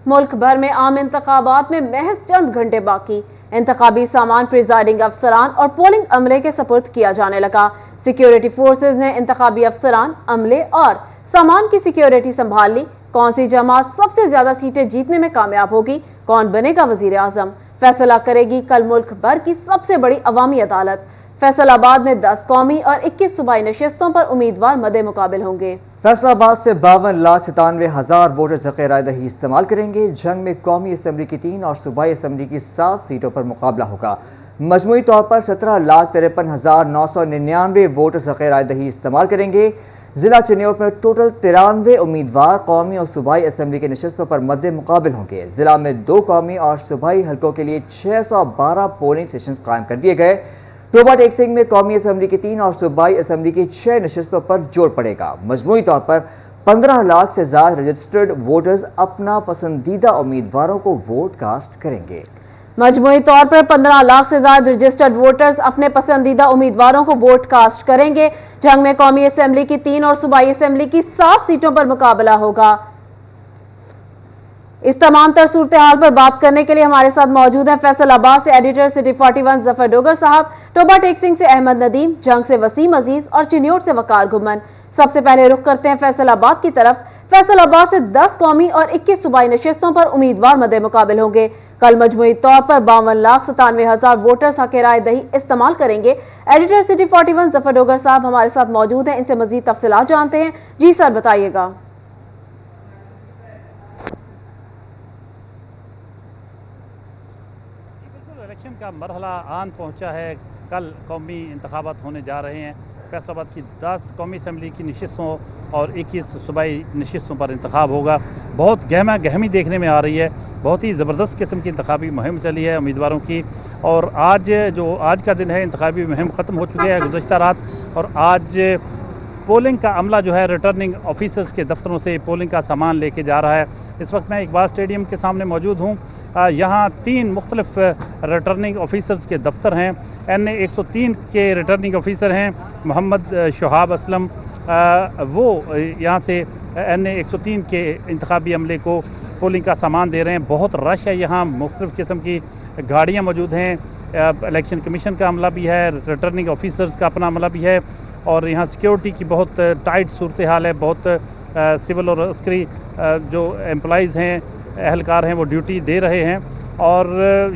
मुल्क भर में आम इंतखाबात में महज चंद घंटे बाकी। इंतखाबी सामान प्रिजाइडिंग अफसरान और पोलिंग अमले के सपुर्द किया जाने लगा। सिक्योरिटी फोर्सेज ने इंतखाबी अफसरान, अमले और सामान की सिक्योरिटी संभाल ली। कौन सी जमात सबसे ज्यादा सीटें जीतने में कामयाब होगी, कौन बनेगा वजीर आजम, फैसला करेगी कल मुल्क भर की सबसे बड़ी अवामी अदालत। फैसलाबाद में 10 कौमी और 21 सूबाई नशिस्तों पर उम्मीदवार मदे मुकाबिल होंगे। फैसलाबाद से 52,97,000 वोटर हक़ राय दही इस्तेमाल करेंगे। जंग में कौमी असम्बली की 3 और सूबाई असम्बली की 7 सीटों पर मुकाबला होगा। मजमूई तौर पर 17,53,999 वोटर हक़ राय दही इस्तेमाल करेंगे। जिला चिन्योक में टोटल 93 उम्मीदवार कौमी और सूबाई असम्बली की नशिस्तों पर मद्दे मुकाबिल होंगे। जिला में 2 कौमी और सूबाई हल्कों के लिए 612 पोलिंग स्टेशन कायम कर दिए गए। टोबा टेक सिंह में कौमी असम्बली की 3 और सूबाई असम्बली की 6 नशिस्तों पर जोर पड़ेगा। मजमूई तौर पर 15 लाख से ज्यादा रजिस्टर्ड वोटर्स अपना पसंदीदा उम्मीदवारों को वोट कास्ट करेंगे। मजमूई तौर पर 15 लाख से ज्यादा रजिस्टर्ड वोटर्स अपने पसंदीदा उम्मीदवारों को वोट कास्ट करेंगे। जंग में कौमी असम्बली की 3 और सूबाई असम्बली की 7 सीटों पर मुकाबला होगा। इस तमाम तर सूरत हाल पर बात करने के लिए हमारे साथ मौजूद हैं फैसलाबाद से एडिटर सिटी 41 जफर डोगर साहब, टोबा टेक सिंह से अहमद नदीम, जंग से वसीम अजीज और चिन्योट से वकार घुमन। सबसे पहले रुख करते हैं फैसलाबाद की तरफ। फैसलाबाद से 10 कौमी और 21 सूबाई नशिस्तों पर उम्मीदवार मदे मुकाबिल होंगे। कल मजमूई तौर पर 52,97,000 वोटर्स हक़ राय दही इस्तेमाल करेंगे। एडिटर सिटी 41 जफर डोगर साहब हमारे साथ मौजूद हैं, इनसे मजीद तफसीलात जानते हैं। जी सर, बताइएगा। इलेक्शन का मरहला आन पहुंचा है। कल कौमी इंतखाबात होने जा रहे हैं। फैसलाबाद की 10 कौमी असम्बली की नशिस्तों और 21 सूबाई नशिस्तों पर इंतखाब होगा। बहुत गहमा गहमी देखने में आ रही है। बहुत ही ज़बरदस्त किस्म की इंतखाबी मुहिम चली है उम्मीदवारों की। और आज का दिन है, इंतखाबी मुहिम ख़त्म हो चुकी है गुज़श्ता रात। और आज पोलिंग का अमला जो है रिटर्निंग ऑफिसर्स के दफ्तरों से पोलिंग का सामान लेके जा रहा है। इस वक्त मैं इकबाल स्टेडियम के सामने मौजूद हूँ। यहाँ 3 मुख्तलिफ रिटर्निंग ऑफिसर्स के दफ्तर हैं। NA 103 के रिटर्निंग ऑफिसर हैं मोहम्मद शहाब असलम, वो यहाँ से NA 103 के इंतखाबी अमले को पोलिंग का सामान दे रहे हैं। बहुत रश है यहाँ, मुख्तलिफ किस्म की गाड़ियाँ मौजूद हैं। इलेक्शन कमीशन का अमला भी है, रिटर्निंग ऑफिसर्स का अपना अमला भी है। और यहाँ सिक्योरिटी की बहुत टाइट सूरत हाल है। बहुत सिविल और अस्करी जो एम्प्लॉइज़ हैं, एहलकार हैं, वो ड्यूटी दे रहे हैं। और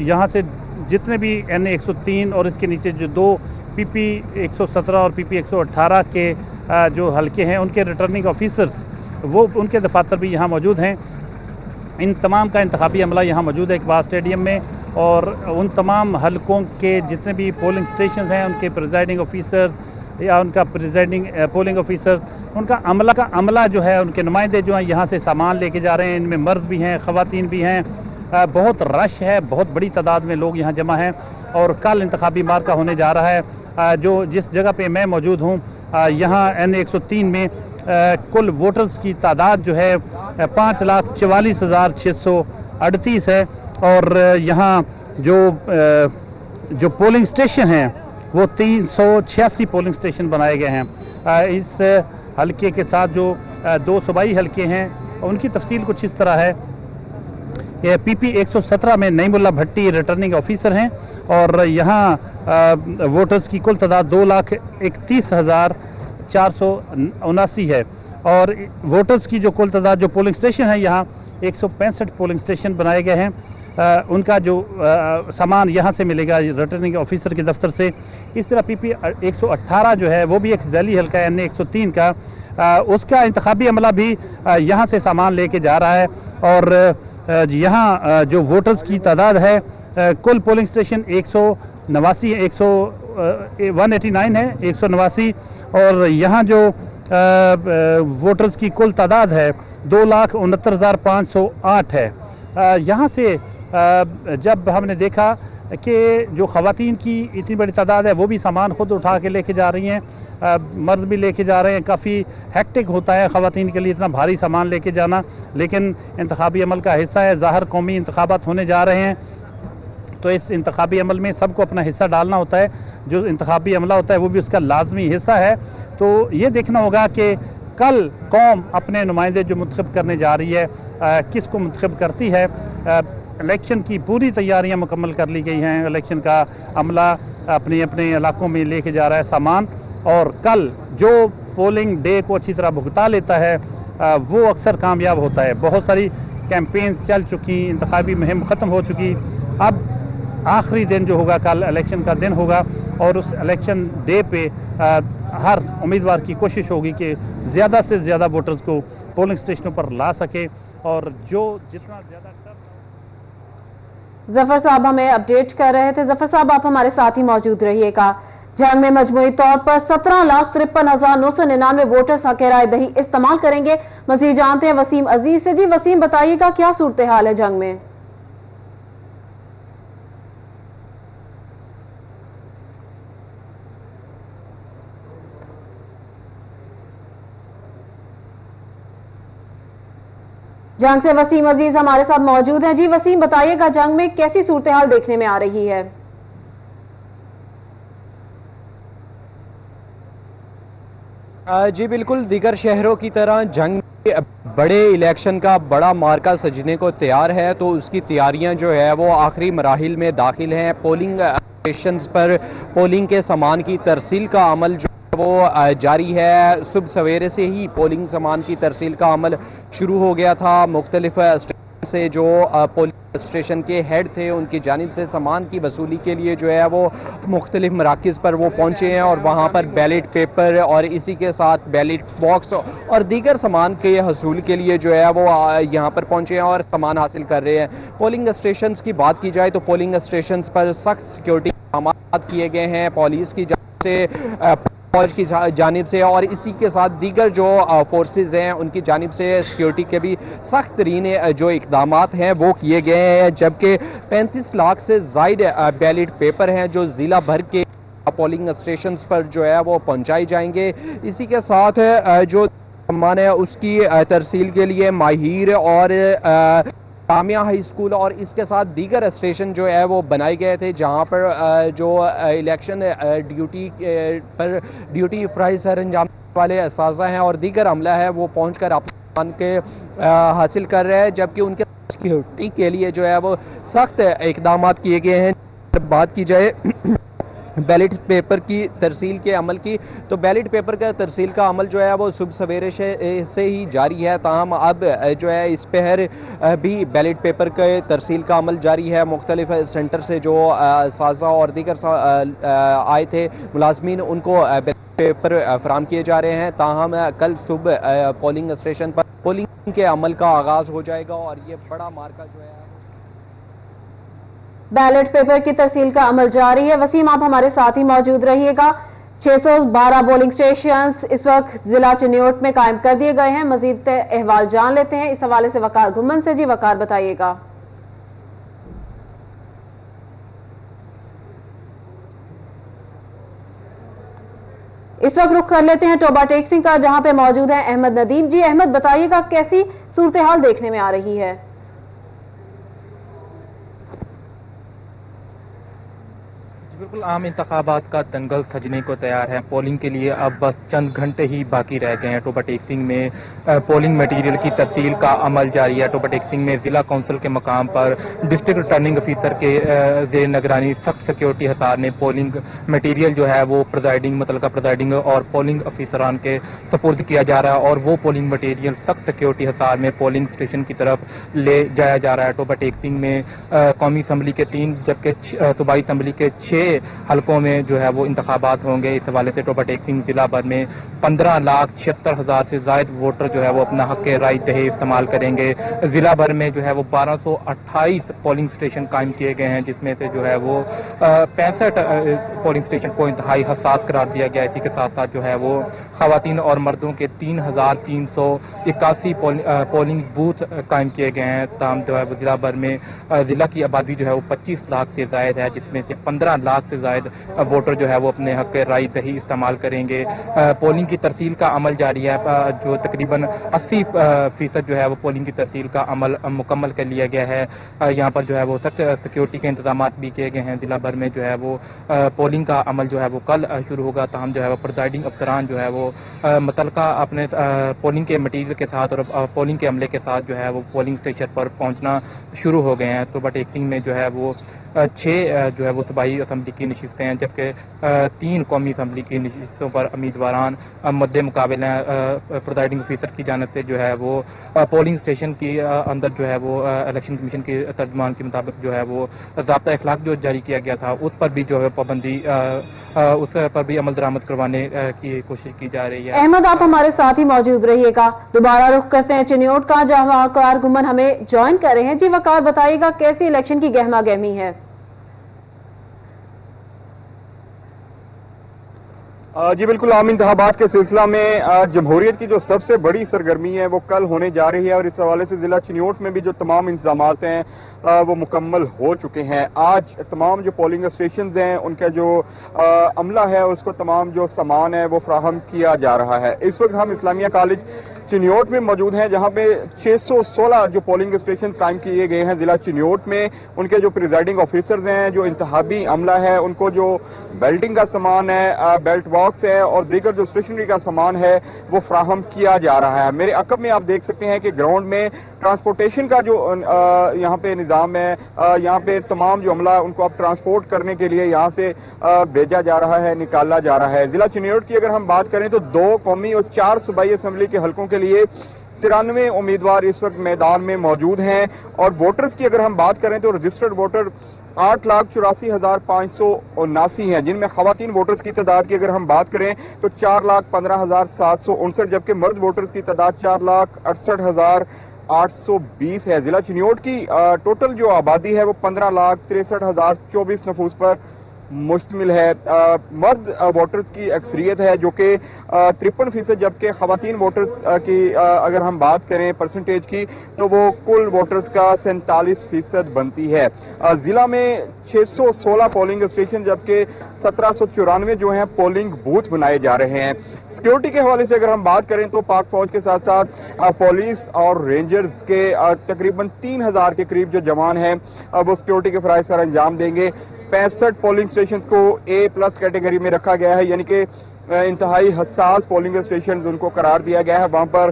यहाँ से जितने भी NA 103 और इसके नीचे जो 2 PP 117 और PP 118 के जो हलके हैं, उनके रिटर्निंग ऑफिसर्स वो उनके दफातर भी यहाँ मौजूद हैं। इन तमाम का इंतखाबी अमला यहाँ मौजूद है इकबाल स्टेडियम में। और उन तमाम हलकों के जितने भी पोलिंग स्टेशन हैं, उनके प्रिजाइडिंग ऑफिसर या उनका प्रिजाइडिंग पोलिंग ऑफिसर, उनका अमला जो है, उनके नुमाइंदे जो हैं यहाँ से सामान लेके जा रहे हैं। इनमें मर्द भी हैं, ख़वातीन भी हैं। बहुत रश है, बहुत बड़ी तादाद में लोग यहाँ जमा हैं। और कल इंतखाबी मार्का होने जा रहा है। जिस जगह पे मैं मौजूद हूँ, यहाँ NA 103 में कुल वोटर्स की तादाद जो है 5,44,638 है। और यहाँ जो पोलिंग स्टेशन हैं वो 386 पोलिंग स्टेशन बनाए गए हैं। इस हलके के साथ जो 2 सूबाई हलके हैं, उनकी तफसील कुछ इस तरह है। PP 117 में नईमुल्ला भट्टी रिटर्निंग ऑफिसर हैं। और यहाँ वोटर्स की कुल तादाद 2,31,479 है। और वोटर्स की जो कुल तादाद, जो पोलिंग स्टेशन है, यहाँ 165 पोलिंग स्टेशन बनाए गए हैं। उनका जो सामान यहाँ से मिलेगा रिटर्निंग ऑफिसर के दफ्तर से। इस तरह PP 118 जो है, वो भी एक ज़ैली हल्का है NA 103 का, उसका इंतखाबी अमला भी यहाँ से सामान लेके जा रहा है। और यहाँ जो वोटर्स की तादाद है, कुल पोलिंग स्टेशन 189 है, 189 है, 189। और यहाँ जो वोटर्स की कुल तादाद है 2,69,508 है। यहाँ से जब हमने देखा कि जो ख़वातीन की इतनी बड़ी तादाद है, वो भी सामान खुद उठा के लेके जा रही हैं, मर्द भी लेके जा रहे हैं। काफ़ी हेक्टिक होता है ख़वातीन के लिए इतना भारी सामान लेके जाना, लेकिन इंतखाबी अमल का हिस्सा है। ज़ाहिर कौमी इंतखाबात होने जा रहे हैं, तो इस इंतखाबी अमल में सबको अपना हिस्सा डालना होता है। जो इंतखाबी अमला होता है वो भी उसका लाजमी हिस्सा है। तो ये देखना होगा कि कल कौम अपने नुमाइंदे जो मुंतखब करने जा रही है, किसको मुंतखब करती है। इलेक्शन की पूरी तैयारियां मुकम्मल कर ली गई हैं। इलेक्शन का अमला अपने अपने इलाकों में लेके जा रहा है सामान, और कल जो पोलिंग डे को अच्छी तरह भुगता लेता है वो अक्सर कामयाब होता है। बहुत सारी कैंपेन चल चुकी, इंतखाबी मुहिम ख़त्म हो चुकी। अब आखिरी दिन जो होगा कल इलेक्शन का दिन होगा, और उस इलेक्शन डे पे हर उम्मीदवार की कोशिश होगी कि ज़्यादा से ज़्यादा वोटर्स को पोलिंग स्टेशनों पर ला सके, और जो जितना ज़्यादा जफर साहब हमें अपडेट कर रहे थे। जफर साहब, आप हमारे साथ ही मौजूद रहिएगा। जंग में मजमूई तौर पर 17,53,999 वोटर्स हक राय दही इस्तेमाल करेंगे। मजीद जानते हैं वसीम अजीज से। जी वसीम, बताइएगा क्या सूरत हाल है जंग में? जंग से वसीम अजीज हमारे साथ मौजूद हैं। जी वसीम, बताइएगा जंग में कैसी सूरत हाल देखने में आ रही है? जी बिल्कुल, दीगर शहरों की तरह जंग में बड़े इलेक्शन का बड़ा मार्का सजने को तैयार है, तो उसकी तैयारियां जो है वो आखिरी मराहिल में दाखिल हैं। पोलिंग स्टेशंस पर पोलिंग के सामान की तरसील का अमल जो वो जारी है। सुबह सवेरे से ही पोलिंग सामान की तरसील का अमल शुरू हो गया था। मुख्तलिफ स्टेशन से जो पोलिंग स्टेशन के हेड थे उनकी जानिब से सामान की वसूली के लिए जो है वो मुख्तलिफ मराकिज़ पर वो पहुंचे हैं, और वहां पर बैलेट पेपर और इसी के साथ बैलेट बॉक्स और दीगर सामान के हसूल के लिए जो है वो यहाँ पर पहुंचे हैं और सामान हासिल कर रहे हैं। पोलिंग स्टेशन की बात की जाए तो पोलिंग स्टेशन पर सख्त सिक्योरिटी इंतजाम किए गए हैं, पुलिस की जानिब से, फौज की जानिब से, और इसी के साथ दीगर जो फोर्सेज हैं उनकी जानिब से सिक्योरिटी के भी सख्त तरीन जो इकदामात हैं वो किए गए हैं। जबकि 35 लाख से ज़ायद बैलेट पेपर हैं जो ज़िला भर के पोलिंग स्टेशंस पर जो है वो पहुंचाए जाएंगे। इसी के साथ जो सामान है उसकी तरसील के लिए माहिर और जामिया हाई स्कूल और इसके साथ दीगर स्टेशन जो है वो बनाए गए थे, जहां पर जो इलेक्शन ड्यूटी पर ड्यूटी फ्राई सर अंजाम वाले असाज़ा हैं और दीगर अमला है वो पहुंचकर अपने सामान के हासिल कर रहे हैं, जबकि उनके सिक्योरिटी के लिए जो है वो सख्त इकदाम किए गए हैं। जब बात की जाए बैलेट पेपर की तरसील के अमल की, तो बैलेट पेपर का तरसील का अमल जो है वो सुबह सवेरे से ही जारी है। ताहम अब जो है इस पहर भी बैलेट पेपर के तरसील का अमल जारी है। मुख्तलिफ सेंटर से जो साजा और दीगर आए थे मुलाजमीन, उनको बैलेट पेपर फराम किए जा रहे हैं। ताहम कल सुबह पोलिंग स्टेशन पर पोलिंग के अमल का आगाज हो जाएगा और ये बड़ा मार्का जो है बैलेट पेपर की तरसील का अमल जारी है। वसीम, आप हमारे साथ ही मौजूद रहिएगा। 612 पोलिंग स्टेशन इस वक्त जिला चिन्योट में कायम कर दिए गए हैं। मजीद अहवाल जान लेते हैं इस हवाले से वकार घुमन से। जी वकार, बताइएगा। इस वक्त रुख कर लेते हैं टोबा टेक्सिंग का, जहां पे मौजूद है अहमद नदीम। जी अहमद, बताइएगा कैसी सूरत हाल देखने में आ रही है? बिल्कुल आम इंतखाबात का दंगल सजने को तैयार है। पोलिंग के लिए अब बस चंद घंटे ही बाकी रह गए हैं। टोबा टेक्सिंग में पोलिंग मटेरियल की तरसील का अमल जारी है। टोबा टेक्सिंग में जिला काउंसिल के मकाम पर डिस्ट्रिक्ट रिटर्निंग ऑफिसर के ज़ेर निगरानी सख्त सिक्योरिटी हसार ने पोलिंग मटेरियल जो है वो प्रिजाइडिंग और पोलिंग ऑफिसरान के सपुर्द किया जा रहा है, और वो पोलिंग मटेरियल सख्त सिक्योरिटी हसार में पोलिंग स्टेशन की तरफ ले जाया जा रहा है। टोबा टेक्सिंग में कौमी असम्बली के 3 जबकि सूबाई असम्बली के 6 हलकों में जो है वो इंतखाबात होंगे। इस हवाले से टोबा टेक्सिंग जिला भर में 15,76,000 से ज्यादा वोटर जो है वो अपना हक राय दही इस्तेमाल करेंगे। जिला भर में जो है वो 1228 पोलिंग स्टेशन कायम किए गए हैं, जिसमें से जो है वो 65 पोलिंग स्टेशन को इंतहाई हसास करार दिया गया। इसी के साथ साथ जो है वो खवातीन और मर्दों के 3,381 पोलिंग बूथ कायम किए गए हैं। ताम जो है वो जिला भर में जिला की आबादी जो है वो 25 लाख से ज्यादा है, जिसमें से 15 लाख लाख से जायद वोटर जो है वो अपने हक राय दही इस्तेमाल करेंगे। पोलिंग की तरसील का अमल जारी है, जो तकरीबन 80% जो है वो पोलिंग की तरसील का अमल मुकम्मल कर लिया गया है। यहाँ पर जो है वो सख्त सिक्योरिटी के इंतजाम भी किए गए हैं। जिला भर में जो है वो पोलिंग का अमल जो है वो कल शुरू होगा, ताहम जो है वो प्रिजाइडिंग अफसरान जो है वो मुतलका अपने पोलिंग के मटीरियल के साथ और पोलिंग के अमले के साथ जो है वो पोलिंग स्टेशन पर पहुंचना शुरू हो गए हैं। तोबा टेक सिंह में जो है वो 6 जो है वो सूबाई असम्बली की नशिस्तें हैं, जबकि 3 कौमी असम्बली की नशिस्तों पर उम्मीदवारान मद्दे मुकाबले प्रिजाइडिंग ऑफिसर की जानिब से जो है वो पोलिंग स्टेशन के अंदर जो है वो इलेक्शन कमीशन के तर्जुमान के मुताबिक जो है वो ज़ाब्ता अखलाक जो जारी किया गया था उस पर भी जो है पाबंदी उस पर भी अमल दरामद करवाने की कोशिश की जा रही है। अहमद, आप हमारे साथ ही मौजूद रहिएगा। दोबारा रुख करते हैं चिन्योट का, जहां वकार गुमन हमें ज्वाइन कर रहे हैं। जी वकार, बताइएगा कैसी इलेक्शन की गहमा गहमी है? जी बिल्कुल, आम इंतखाबात के सिलसिला में जमहूरियत की जो सबसे बड़ी सरगर्मी है वो कल होने जा रही है और इस हवाले से जिला चिन्योट में भी जो तमाम इंतजामात हैं वो मुकम्मल हो चुके हैं। आज तमाम जो पोलिंग स्टेशन हैं उनका जो अमला है उसको तमाम जो सामान है वो फराहम किया जा रहा है। इस वक्त हम इस्लामिया कॉलेज चिन्योट में मौजूद हैं, जहां पे 616 जो पोलिंग स्टेशन कायम किए गए हैं जिला चिन्योट में। उनके जो प्रिजाइडिंग ऑफिसर्स हैं, जो इंतहाबी अमला है, उनको जो बेल्टिंग का सामान है, बेल्ट बॉक्स है और दीगर जो स्टेशनरी का सामान है वो फराहम किया जा रहा है। मेरे अकब में आप देख सकते हैं कि ग्राउंड में ट्रांसपोर्टेशन का जो यहाँ पे निज़ाम है, यहाँ पे तमाम जो अमला उनको अब ट्रांसपोर्ट करने के लिए यहाँ से भेजा जा रहा है, निकाला जा रहा है। जिला चिन्योट की अगर हम बात करें तो 2 कौमी और 4 सूबाई असेंबली के हलकों के लिए 93 उम्मीदवार इस वक्त मैदान में मौजूद हैं और वोटर्स की अगर हम बात करें तो रजिस्टर्ड वोटर 8,84,579 हैं, जिनमें खवातीन वोटर्स की तादाद की अगर हम बात करें तो 4,15,759, जबकि मर्द वोटर्स की तादाद 4,68,820 है। जिला चिन्योट की टोटल जो आबादी है वो 15,63,024 नफूस पर मुश्तमिल है। मर्द वोटर्स की अक्सरियत है जो कि 53%, जबकि खवातीन वोटर्स की अगर हम बात करें परसेंटेज की तो वो कुल वोटर्स का 47% बनती है। जिला में 616 पोलिंग स्टेशन जबकि 1794 जो हैं पोलिंग बूथ बनाए जा रहे हैं। सिक्योरिटी के हवाले से अगर हम बात करें तो पाक फौज के साथ साथ पुलिस और रेंजर्स के तकरीबन 3000 के करीब जो जवान हैं वो सिक्योरिटी के फराइज पर अंजाम देंगे। 65 पोलिंग स्टेशन को A+ कैटेगरी में रखा गया है, यानी कि इंतहाई हसास पोलिंग स्टेशन उनको करार दिया गया है। वहां पर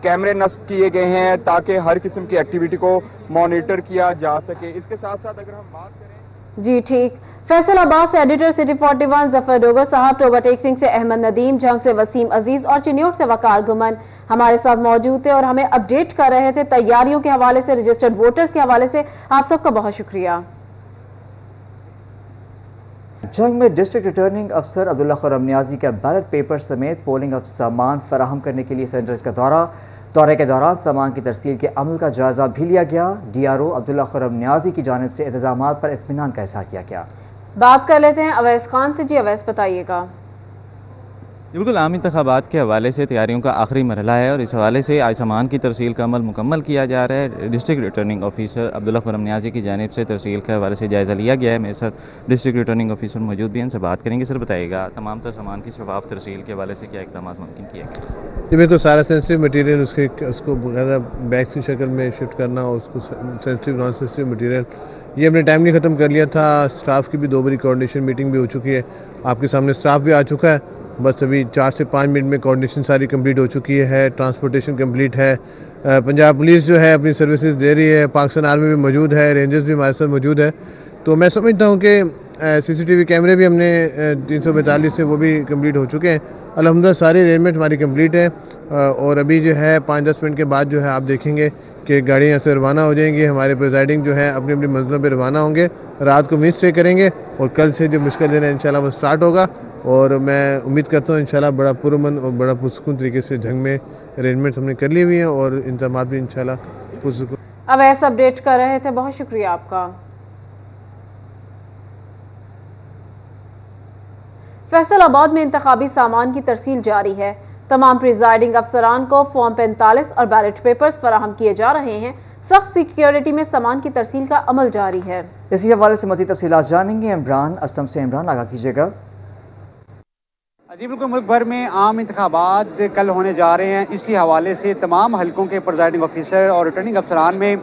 कैमरे नस्ब किए गए हैं ताकि हर किस्म की एक्टिविटी को मॉनिटर किया जा सके। इसके साथ साथ अगर हम बात करें जी ठीक, फैसलाबाद से एडिटर सिटी 41 जफर डोगर साहब, टोबा टेक सिंह से अहमद नदीम, जंग से वसीम अजीज और चिन्योट से वकार गुमन हमारे साथ मौजूद थे और हमें अपडेट कर रहे थे तैयारियों के हवाले से, रजिस्टर्ड वोटर्स के हवाले से। आप सबका बहुत शुक्रिया। जंग में डिस्ट्रिक्ट रिटर्निंग अफसर अब्दुल्ला खुर्रम नियाजी का बैलेट पेपर समेत पोलिंग सामान फराहम करने के लिए सेंटर्स का दौरे के दौरान सामान की तरसील के अमल का जायजा भी लिया गया। DRO अब्दुल्ला खुर्रम नियाजी की जानिब से इंतजामात पर इत्मीनान का इज़हार किया गया। बात कर लेते हैं अवैस खान से। जी अवैस, बताइएगा। बिल्कुल, आम इंतखाबात के हवाले से तैयारियों का आखिरी मरहला है और इस हवाले से आज सामान की तरसील का अमल मुकम्मल किया जा रहा है। District returning officer Abdullah Khurram Niazi की जानिब से तरसील के हवाले से जायजा लिया गया है। मेरे साथ डिस्ट्रिक्ट रिटर्निंग ऑफिसर मौजूद भी हैं, इनसे बात करेंगे। सर बताइएगा, तमाम तर सामान की शफाफ तरसील के हवाले से क्या इक़दाम मुमकिन किए गए? जी बिल्कुल, सारा सेंसिटिव मटीरियल उसको बैग्स की शक्ल में शिफ्ट करना और उसको सेंसिटिव नॉन सेंसिटिव मटीरियल ये हमने टाइमली ख़त्म कर लिया था। स्टाफ की भी 2 बारी कोऑर्डिनेशन मीटिंग भी हो चुकी है, आपके सामने स्टाफ भी आ चुका है। बस अभी 4 से 5 मिनट में कोऑर्डिनेशन सारी कंप्लीट हो चुकी है, ट्रांसपोर्टेशन कंप्लीट है। पंजाब पुलिस जो है अपनी सर्विसेज दे रही है, पाकिस्तान आर्मी भी मौजूद है, रेंजर्स भी हमारे साथ मौजूद है। तो मैं समझता हूँ कि CCTV कैमरे भी हमने 342 से वो भी कंप्लीट हो चुके हैं। अल्हम्दुलिल्लाह सारी अरेंजमेंट हमारी कंप्लीट है और अभी जो है 5-10 मिनट के बाद जो है आप देखेंगे कि गाड़ियाँ यहाँ से रवाना हो जाएंगी। हमारे प्रिजाइडिंग जो है अपनी अपनी मंजिलों पर रवाना होंगे, रात को वहीं स्टे करेंगे और कल से जो मुश्किल दिन है इंशाल्लाह वो स्टार्ट होगा। और मैं उम्मीद करता हूँ इंशाल्लाह बड़ा पुरअमन और बड़ा पुरसुकून तरीके से जंग में अरेंजमेंट्स हमने कर ली हुई हैं और इंतजाम भी इंशाल्लाह पुरसुकून। अवैस अपडेट कर रहे थे, बहुत शुक्रिया आपका। फैसलाबाद में इंतखाबी सामान की तरसील जारी है। तमाम प्रिजाइडिंग अफसरान को फॉर्म 45 और बैलेट पेपर्स फराहम किए जा रहे हैं। सख्त सिक्योरिटी में सामान की तरसील का अमल जारी है। इसी हवाले से मज़ीद तफसीलात जानेंगे इमरान असम से। इमरान, आगाह कीजिएगा। जी बिल्कुल, मुल्क भर में आम इंतखाबात कल होने जा रहे हैं। इसी हवाले से तमाम हलकों के प्रिजाइडिंग ऑफिसर और रिटर्निंग अफसरान में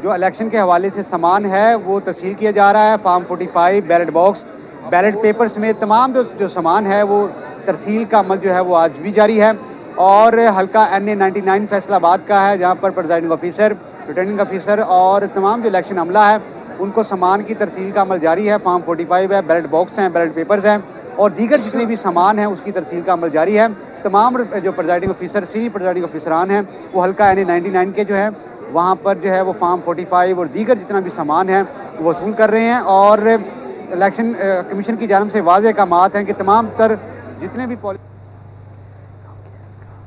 जो इलेक्शन के हवाले से सामान है वो तस्सील किया जा रहा है। Form 45, ballot box, ballot paper समेत तमाम जो सामान है वो तरसील का अमल जो है वो आज भी जारी है। और हल्का NA 99 फैसलाबाद का है, जहाँ पर प्रिजाइडिंग ऑफिसर, रिटर्निंग ऑफिसर और तमाम जो इलेक्शन अमला है उनको सामान की तरसील का अमल जारी है। फॉर्म 45 है, बैलेट बॉक्स हैं, बैलेट पेपर्स हैं और दीगर जितने भी सामान हैं उसकी तरसील का अमल जारी है। तमाम जो प्रिजाइडिंग ऑफिसर, सीनियर प्रिजाइडिंग ऑफिसरान हैं वो हल्का NA 99 के जो है वहाँ पर जो है वो फॉर्म 45 और दीगर जितना भी सामान है वो वसूल कर रहे हैं। और इलेक्शन कमीशन की जानिब से वाज़ेह अहकामात हैं कि तमाम तर जितने भी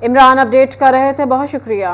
इमरान अपडेट कर रहे थे, बहुत शुक्रिया।